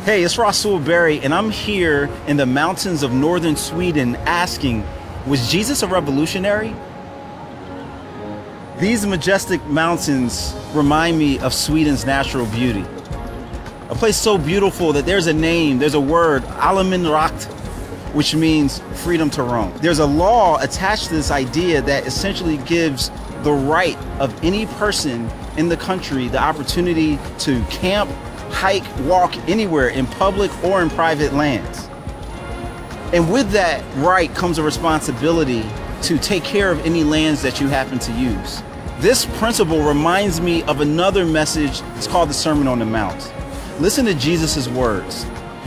Hey, it's Rasul Berry, and I'm here in the mountains of northern Sweden asking, was Jesus a revolutionary? These majestic mountains remind me of Sweden's natural beauty. A place so beautiful that there's a name, there's a word, allemansrätt, which means freedom to roam. There's a law attached to this idea that essentially gives the right of any person in the country the opportunity to camp, hike, walk anywhere in public or in private lands. And with that right comes a responsibility to take care of any lands that you happen to use. This principle reminds me of another message. It's called the Sermon on the Mount. Listen to Jesus' words.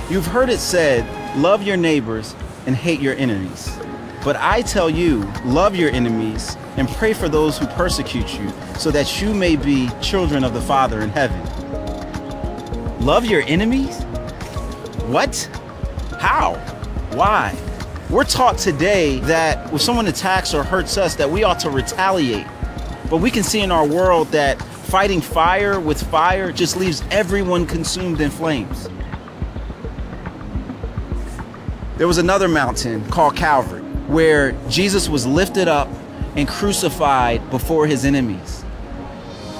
You've heard it said, love your neighbors and hate your enemies. But I tell you, love your enemies and pray for those who persecute you, so that you may be children of the Father in heaven. Love your enemies? What? How? Why? We're taught today that if someone attacks or hurts us, that we ought to retaliate. But we can see in our world that fighting fire with fire just leaves everyone consumed in flames. There was another mountain called Calvary, where Jesus was lifted up and crucified before his enemies.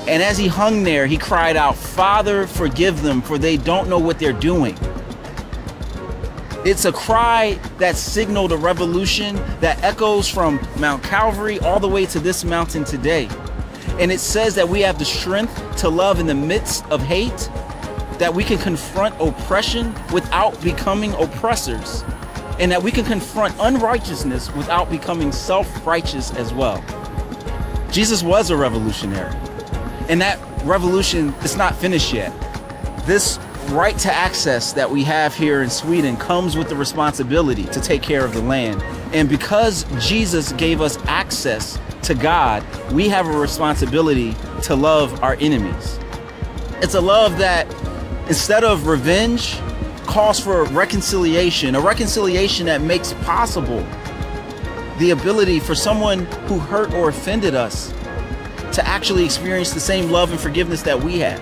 And as he hung there, he cried out, "Father, forgive them, for they don't know what they're doing." It's a cry that signaled a revolution that echoes from Mount Calvary all the way to this mountain today. And it says that we have the strength to love in the midst of hate, that we can confront oppression without becoming oppressors, and that we can confront unrighteousness without becoming self-righteous as well. Jesus was a revolutionary. And that revolution is not finished yet. This right to access that we have here in Sweden comes with the responsibility to take care of the land. And because Jesus gave us access to God, we have a responsibility to love our enemies. It's a love that, instead of revenge, calls for reconciliation, a reconciliation that makes possible the ability for someone who hurt or offended us to actually experience the same love and forgiveness that we have.